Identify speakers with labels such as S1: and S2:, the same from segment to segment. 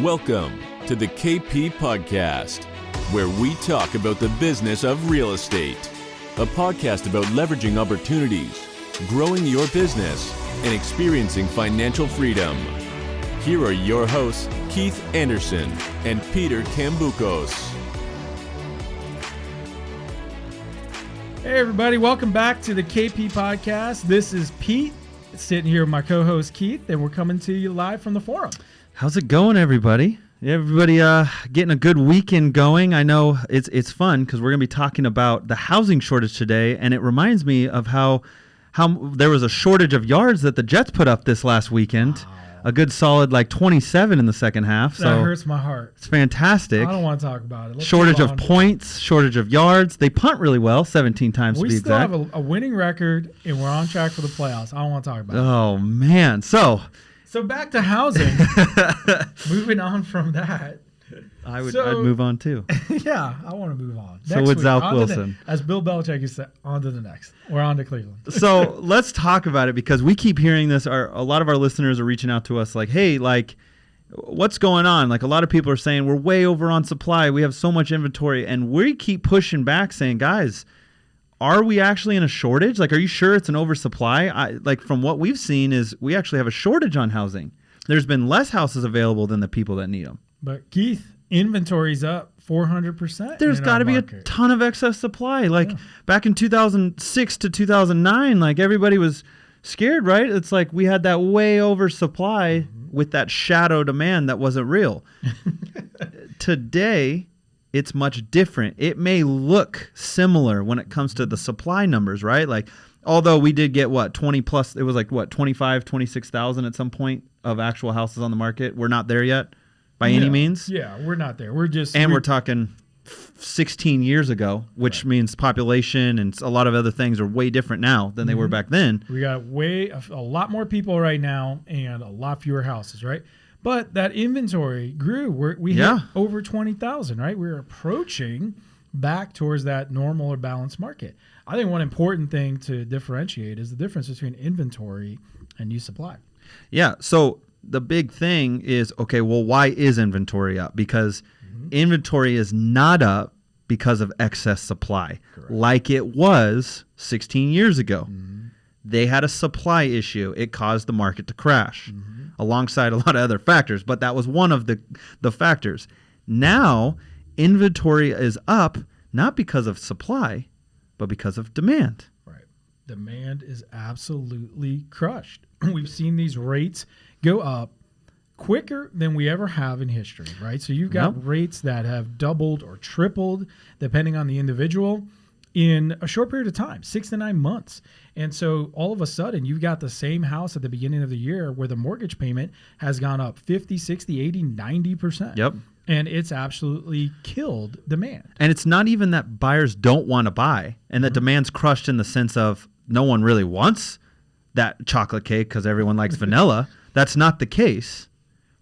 S1: Welcome to the KP Podcast, where we talk about the business of real estate. A podcast about leveraging opportunities, growing your business, and experiencing financial freedom. Here are your hosts, Keith Anderson and Peter Cambukos.
S2: Hey everybody, welcome back to the KP Podcast. This is Pete, sitting here with my co-host Keith, and we're coming to you live from the forum.
S3: How's it going, everybody? Everybody getting a good weekend going. I know it's fun because we're going to be talking about the housing shortage today, and it reminds me of how there was a shortage of yards that the Jets put up this last weekend. Wow. A good solid 27 in the second half.
S2: That hurts my heart.
S3: It's fantastic.
S2: I don't want to talk about it. Let's
S3: shortage of points, shortage of yards. They punt really well, 17 times to be exact.
S2: We still have a winning record, and we're on track for the playoffs. I don't want to talk about it.
S3: Oh, man. So
S2: back to housing. Moving on from that.
S3: I'd move on too.
S2: Yeah, I want to move on.
S3: So with Zach Wilson.
S2: As Bill Belichick used to say, on to the next. We're on to Cleveland.
S3: So let's talk about it because we keep hearing this. A lot of our listeners are reaching out to us like, hey, what's going on? A lot of people are saying we're way over on supply. We have so much inventory. And we keep pushing back saying, guys, are we actually in a shortage? Are you sure it's an oversupply? From what we've seen is we actually have a shortage on housing. There's been less houses available than the people that need them.
S2: But Keith, inventory's up 400%.
S3: There's got to be a ton of excess supply. Back in 2006 to 2009, everybody was scared, right? It's we had that way oversupply with that shadow demand that wasn't real. Today, it's much different. It may look similar when it comes to the supply numbers, right? Although we did get 20 plus, it was 25, 26,000 at some point of actual houses on the market. We're not there yet by any means.
S2: Yeah, we're not there. We're
S3: talking 16 years ago, which means population and a lot of other things are way different now than they were back then.
S2: We got a lot more people right now and a lot fewer houses, right? But that inventory grew. We hit over 20,000, right? We're approaching back towards that normal or balanced market. I think one important thing to differentiate is the difference between inventory and new supply.
S3: Yeah, so the big thing is, okay, well, why is inventory up? Because inventory is not up because of excess supply. Correct. Like it was 16 years ago. They had a supply issue. It caused the market to crash alongside a lot of other factors, but that was one of the factors. Now, inventory is up not because of supply, but because of demand.
S2: Right. Demand is absolutely crushed. We've seen these rates go up quicker than we ever have in history, right? So you've got rates that have doubled or tripled, depending on the individual, in a short period of time, 6 to 9 months. And so all of a sudden, you've got the same house at the beginning of the year where the mortgage payment has gone up 50, 60, 80, 90%.
S3: Yep.
S2: And it's absolutely killed demand.
S3: And it's not even that buyers don't want to buy and that demand's crushed in the sense of no one really wants that chocolate cake because everyone likes vanilla. That's not the case.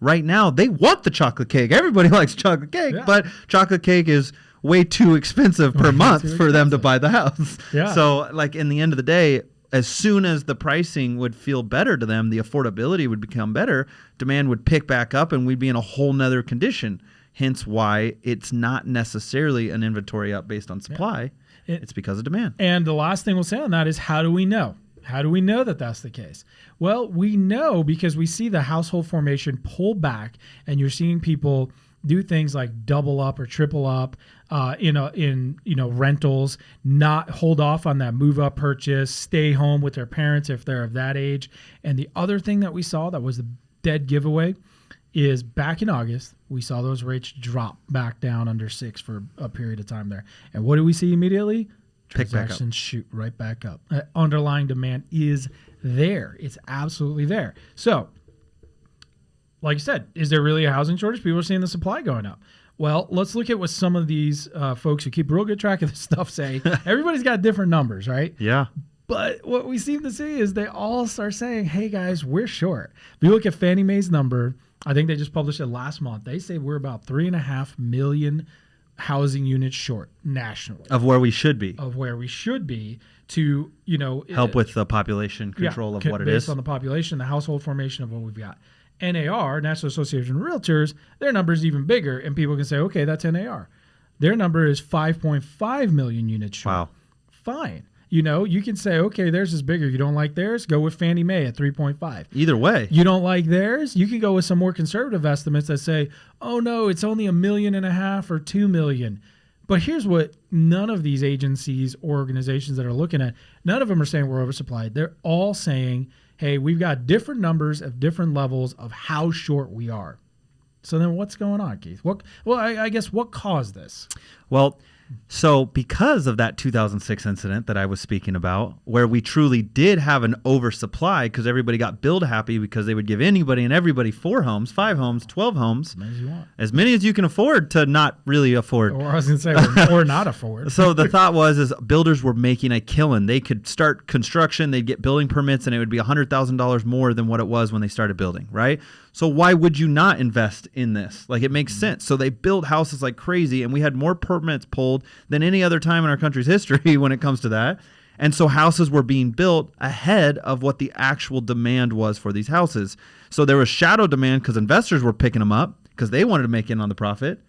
S3: Right now, they want the chocolate cake. Everybody likes chocolate cake, but chocolate cake is way too expensive per month for them to buy the house. Yeah. So, in the end of the day, as soon as the pricing would feel better to them, the affordability would become better, demand would pick back up, and we'd be in a whole nother condition. Hence why it's not necessarily an inventory up based on supply. It's because of demand.
S2: And the last thing we'll say on that is, how do we know? How do we know that that's the case? Well, we know because we see the household formation pull back, and you're seeing people do things like double up or triple up in rentals, not hold off on that move up purchase, stay home with their parents if they're of that age. And the other thing that we saw that was the dead giveaway is back in August, we saw those rates drop back down under 6 for a period of time there. And what do we see immediately? Transactions shoot right back up. Underlying demand is there. It's absolutely there. So, like you said, is there really a housing shortage? People are seeing the supply going up. Well, let's look at what some of these folks who keep real good track of this stuff say. Everybody's got different numbers, right?
S3: Yeah.
S2: But what we seem to see is they all start saying, hey, guys, we're short. If you look at Fannie Mae's number, I think they just published it last month. They say we're about 3.5 million housing units short nationally.
S3: Of where we should be.
S2: To,
S3: help with the population control of what it is.
S2: Based on the population, the household formation of what we've got. NAR, National Association of Realtors, their number is even bigger, and people can say, okay, that's NAR. Their number is 5.5 million units short.
S3: Wow.
S2: Fine. You can say, okay, theirs is bigger. You don't like theirs? Go with Fannie Mae at 3.5.
S3: Either way.
S2: You don't like theirs? You can go with some more conservative estimates that say, oh, no, it's only 1.5 million or 2 million. But here's what none of these agencies or organizations that are looking at, none of them are saying we're oversupplied. They're all saying, hey, we've got different numbers of different levels of how short we are. So then what's going on, Keith? I guess what caused this?
S3: Well, so because of that 2006 incident that I was speaking about, where we truly did have an oversupply because everybody got build happy because they would give anybody and everybody 4 homes, 5 homes, 12 homes.
S2: As many as you want.
S3: As many as you can afford to not really afford.
S2: Or I was going to say, or not afford.
S3: So the thought was builders were making a killing. They could start construction, they'd get building permits, and it would be $100,000 more than what it was when they started building, right? So why would you not invest in this? Like, it makes sense. So they built houses like crazy, and we had more permits pulled than any other time in our country's history when it comes to that. And so houses were being built ahead of what the actual demand was for these houses. So there was shadow demand because investors were picking them up because they wanted to make in on the profit.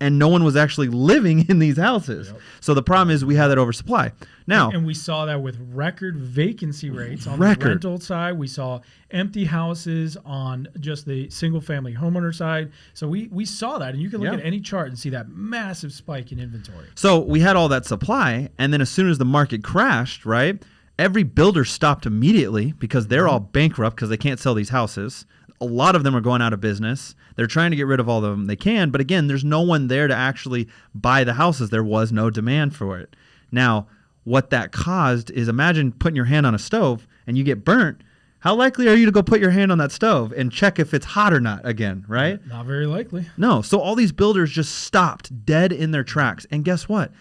S3: And no one was actually living in these houses. Yep. So the problem is we had that oversupply. Now,
S2: and we saw that with record vacancy rates on the rental side. We saw empty houses on just the single-family homeowner side. So we saw that, and you can look at any chart and see that massive spike in inventory.
S3: So we had all that supply, and then as soon as the market crashed, right, every builder stopped immediately because they're all bankrupt because they can't sell these houses. A lot of them are going out of business. They're trying to get rid of all of them they can. But again, there's no one there to actually buy the houses. There was no demand for it. Now, what that caused is, imagine putting your hand on a stove and you get burnt. How likely are you to go put your hand on that stove and check if it's hot or not again, right?
S2: Not very likely.
S3: No. So all these builders just stopped dead in their tracks. And guess what?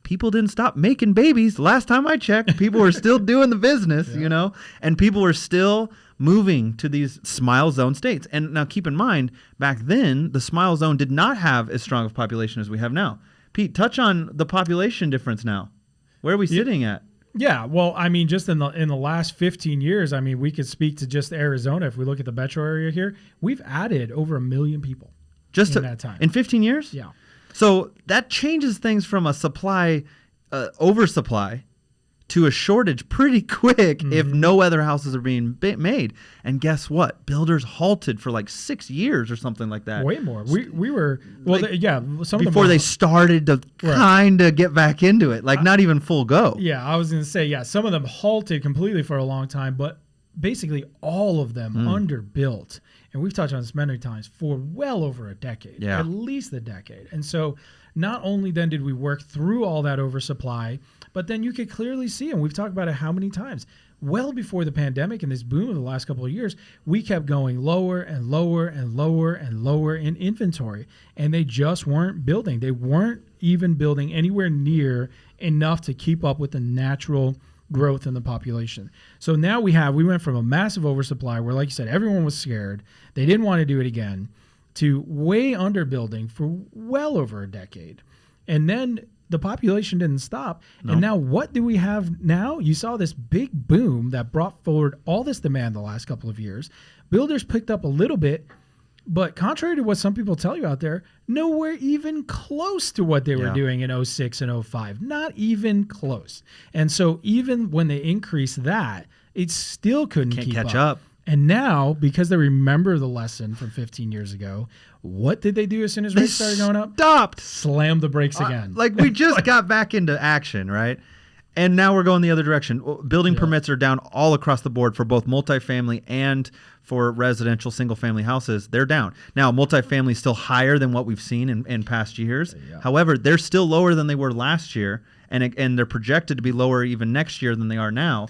S3: People didn't stop making babies. Last time I checked, people were still doing the business, and people were still moving to these smile zone states. And now keep in mind, back then, the smile zone did not have as strong of population as we have now. Pete, touch on the population difference now. Where are we sitting at?
S2: Yeah, well, I mean, just in the last 15 years, I mean, we could speak to just Arizona. If we look at the metro area here, we've added over 1 million people in that time.
S3: In 15 years?
S2: Yeah.
S3: So that changes things from a supply, oversupply, to a shortage pretty quick if no other houses are being made. And guess what? Builders halted for like 6 years or something like that.
S2: Way more. We were, some
S3: before they started to kind of get back into it, like not even full go.
S2: Yeah, I was going to say, some of them halted completely for a long time, but basically all of them underbuilt. And we've touched on this many times, for well over a decade, at least a decade. And so not only then did we work through all that oversupply, but then you could clearly see, and we've talked about it how many times, well before the pandemic and this boom of the last couple of years, we kept going lower and lower and lower and lower in inventory. And they just weren't building. They weren't even building anywhere near enough to keep up with the natural growth in the population. So now we went from a massive oversupply where, like you said, everyone was scared. They didn't want to do it again, to way underbuilding for well over a decade. And then the population didn't stop. No. And now what do we have now? You saw this big boom that brought forward all this demand the last couple of years. Builders picked up a little bit, but contrary to what some people tell you out there, nowhere even close to what they were doing in 06 and 05. Not even close. And so even when they increased that, it still couldn't
S3: keep
S2: catch up. And now, because they remember the lesson from 15 years ago, what did they do as soon as rates started going up?
S3: Stopped.
S2: Slammed the brakes again.
S3: Like we just got back into action, right? And now we're going the other direction. Building permits are down all across the board for both multifamily and for residential single-family houses. They're down. Now, multifamily is still higher than what we've seen in past years. Yeah. However, they're still lower than they were last year, and they're projected to be lower even next year than they are now.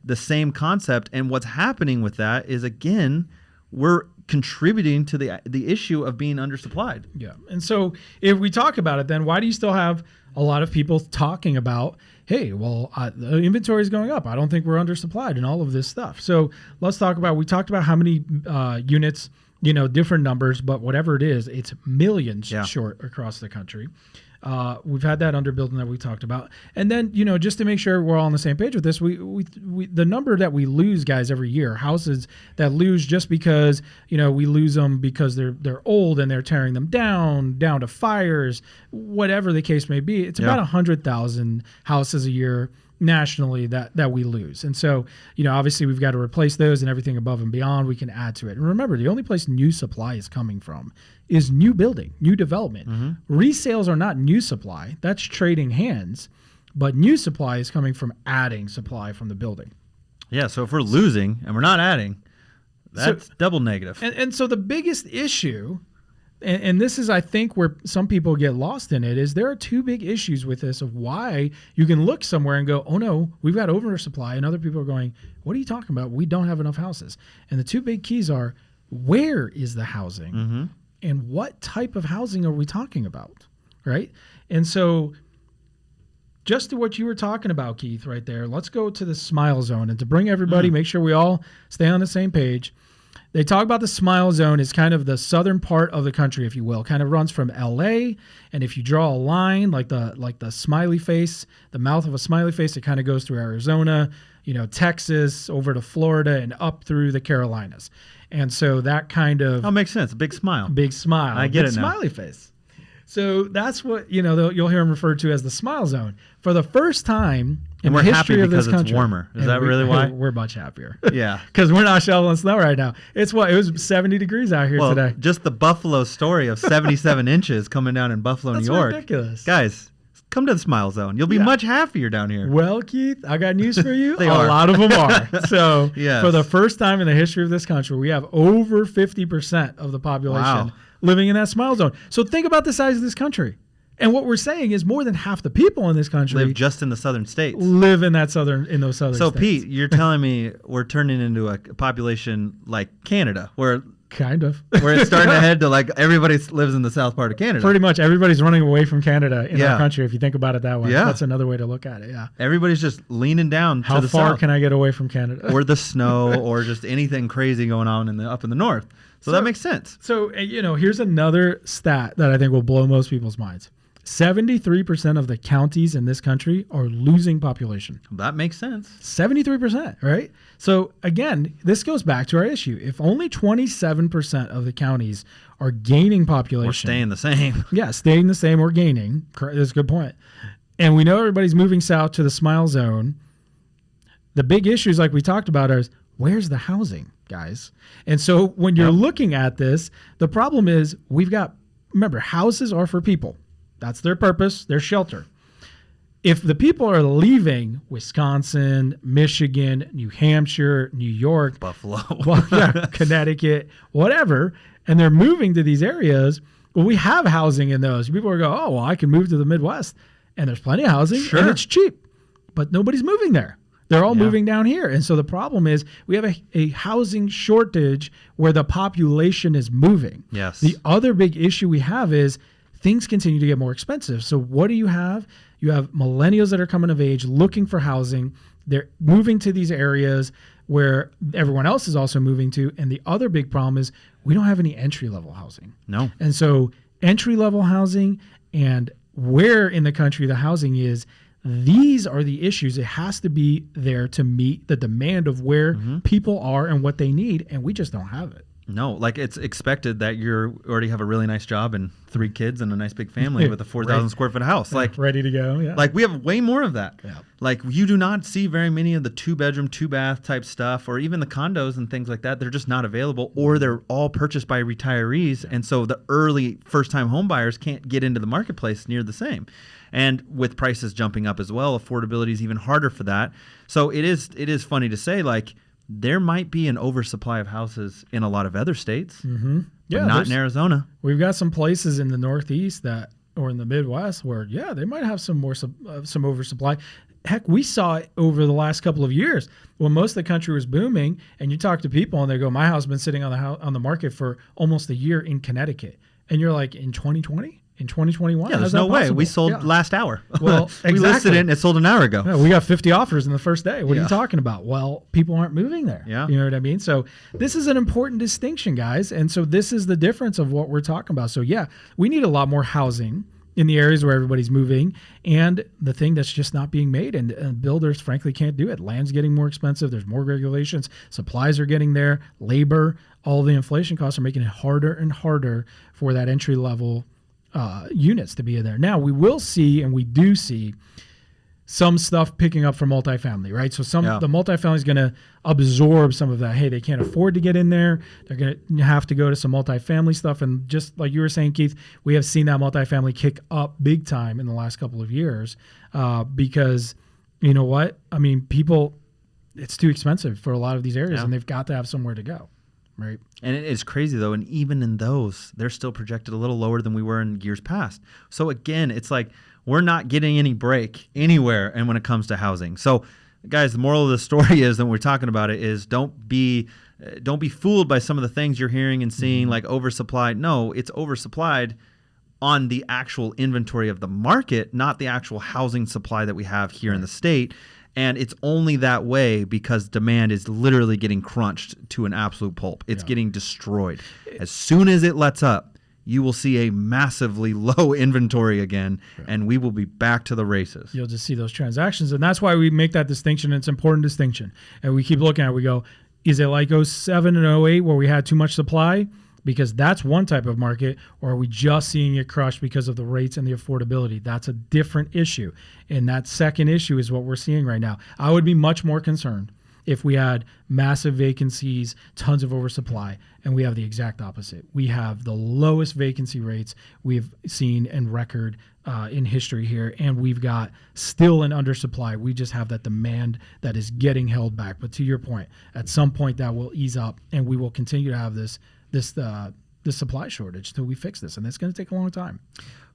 S3: The same concept. And what's happening with that is, again, we're contributing to the issue of being undersupplied.
S2: Yeah. And so if we talk about it, then why do you still have a lot of people talking about, hey, well, the inventory is going up. I don't think we're undersupplied and all of this stuff. So let's talk about, we talked about how many units, different numbers, but whatever it is, it's millions short across the country. We've had that underbuilding that we talked about. And then, just to make sure we're all on the same page with this, we the number that we lose, guys, every year, houses that lose just because, we lose them because they're old and they're tearing them down to fires, whatever the case may be. It's about 100,000 houses a year nationally that we lose. And so, obviously we've got to replace those, and everything above and beyond we can add to it. And remember, the only place new supply is coming from is new building, new development. Resales are not new supply. That's trading hands. But new supply is coming from adding supply from the building.
S3: Yeah, so if we're losing and we're not adding, that's double negative.
S2: And so the biggest issue, and this is, I think, where some people get lost in it, is there are two big issues with this of why you can look somewhere and go, oh no, we've got oversupply, and other people are going, what are you talking about? We don't have enough houses. And the two big keys are, where is the housing and what type of housing are we talking about, right? And so just to what you were talking about, Keith, right there, let's go to the smile zone. And to bring everybody, make sure we all stay on the same page. They talk about the smile zone as kind of the southern part of the country, if you will. Kind of runs from LA, and if you draw a line like the smiley face, the mouth of a smiley face, it kind of goes through Arizona, Texas, over to Florida, and up through the Carolinas. And so that kind of
S3: makes sense. A big smile.
S2: Big smile.
S3: I get
S2: it now. Smiley face. So that's what you'll hear them referred to as the smile zone. For the first time in the history of this country,
S3: it's warmer. Is that really why?
S2: We're much happier.
S3: Yeah,
S2: because we're not shoveling snow right now. It was 70 degrees out here today.
S3: Just the Buffalo story of 77 inches coming down in Buffalo, New York.
S2: That's ridiculous,
S3: guys. Come to the smile zone. You'll be much happier down here.
S2: Well, Keith, I got news for you.
S3: A
S2: lot of them are. So for the first time in the history of this country, we have over 50% of the population living in that smile zone. So think about the size of this country. And what we're saying is more than half the people in this country
S3: live just in the southern states.
S2: Live in those southern states.
S3: So Pete, you're telling me we're turning into a population like Canada, where
S2: kind of
S3: where it's starting to head to like everybody lives in the south part of Canada.
S2: Pretty much everybody's running away from Canada in our country, if you think about it that way. Yeah. That's another way to look at it. Yeah.
S3: Everybody's just leaning down
S2: How
S3: to the
S2: far
S3: south.
S2: Can I get away from Canada?
S3: Or the snow or just anything crazy going on up in the north. So that makes sense.
S2: So, here's another stat that I think will blow most people's minds. 73% of the counties in this country are losing population.
S3: That makes sense.
S2: 73%, right? So again, this goes back to our issue. If only 27% of the counties are gaining population.
S3: Or staying the same.
S2: Yeah, staying the same or gaining. That's a good point. And we know everybody's moving south to the smile zone. The big issues like we talked about are, where's the housing, guys? And so when you're looking at this, the problem is remember, houses are for people. That's their purpose, their shelter. If the people are leaving Wisconsin, Michigan, New Hampshire, New York,
S3: Buffalo,
S2: Connecticut, whatever, and they're moving to these areas, well, we have housing in those. People are going, oh, well, I can move to the Midwest, and there's plenty of housing, and it's cheap, but nobody's moving there. They're all moving down here. And so the problem is we have a housing shortage where the population is moving.
S3: Yes.
S2: The other big issue we have is things continue to get more expensive. So what do you have? You have millennials that are coming of age looking for housing. They're moving to these areas where everyone else is also moving to. And the other big problem is we don't have any entry-level housing.
S3: No.
S2: And so entry-level housing and where in the country the housing is, these are the issues. It has to be there to meet the demand of where people are and what they need. And we just don't have it.
S3: No, like it's expected that you already have a really nice job and 3 kids and a nice big family with a 4,000 square foot house. Like
S2: ready to go. Yeah.
S3: Like we have way more of that.
S2: Yeah.
S3: Like you do not see very many of the 2-bedroom, 2-bath type stuff, or even the condos and things like that. They're just not available, or they're all purchased by retirees. And so the early first time home buyers can't get into the marketplace near the same. And with prices jumping up as well, affordability is even harder for that. So it is funny to say, like, there might be an oversupply of houses in a lot of other states, but not in Arizona.
S2: We've got some places in the Northeast or in the Midwest where, they might have some oversupply. Heck, we saw it over the last couple of years when most of the country was booming, and you talk to people and they go, my house has been sitting on the market for almost a year in Connecticut. And you're like, in 2020? In 2021?
S3: Yeah, there's no way. We sold last hour.
S2: Well,
S3: we listed it and it sold an hour ago.
S2: Yeah, we got 50 offers in the first day. What are you talking about? Well, people aren't moving there.
S3: Yeah.
S2: You know what I mean? So this is an important distinction, guys. And so this is the difference of what we're talking about. So we need a lot more housing in the areas where everybody's moving, and the thing that's just not being made, and builders frankly can't do it. Land's getting more expensive. There's more regulations. Supplies are getting there. Labor, all the inflation costs are making it harder and harder for that entry level units to be in there. Now we will see, and we do see, some stuff picking up for multifamily, right? So the multifamily is going to absorb some of that. Hey, they can't afford to get in there. They're going to have to go to some multifamily stuff. And just like you were saying, Keith, we have seen that multifamily kick up big time in the last couple of years because, you know what? I mean, people, it's too expensive for a lot of these areas, and they've got to have somewhere to go, right?
S3: And it is crazy, though. And even in those, they're still projected a little lower than we were in years past. So again, it's like, we're not getting any break anywhere, and when it comes to housing. So, guys, the moral of the story is, and we're talking about it, is don't be fooled by some of the things you're hearing and seeing, like oversupplied. No, it's oversupplied on the actual inventory of the market, not the actual housing supply that we have here in the state. And it's only that way because demand is literally getting crunched to an absolute pulp. It's getting destroyed. As soon as it lets up, you will see a massively low inventory again, and we will be back to the races.
S2: You'll just see those transactions, and that's why we make that distinction. It's an important distinction, and we keep looking at it. We go, is it like 07 and 08 where we had too much supply? Because that's one type of market, or are we just seeing it crushed because of the rates and the affordability? That's a different issue, and that second issue is what we're seeing right now. I would be much more concerned if we had massive vacancies, tons of oversupply, and we have the exact opposite. We have the lowest vacancy rates we've seen in record in history here, and we've got still an undersupply. We just have that demand that is getting held back. But to your point, at some point that will ease up, and we will continue to have this supply shortage till we fix this, and it's going to take a long time.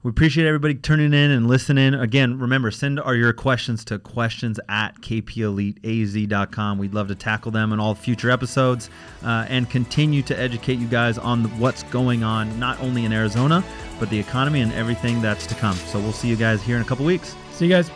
S3: We appreciate everybody tuning in and listening. Again, remember, send your questions to questions@kpeliteaz.com. We'd love to tackle them in all future episodes and continue to educate you guys on what's going on, not only in Arizona, but the economy and everything that's to come. So we'll see you guys here in a couple weeks.
S2: See you guys.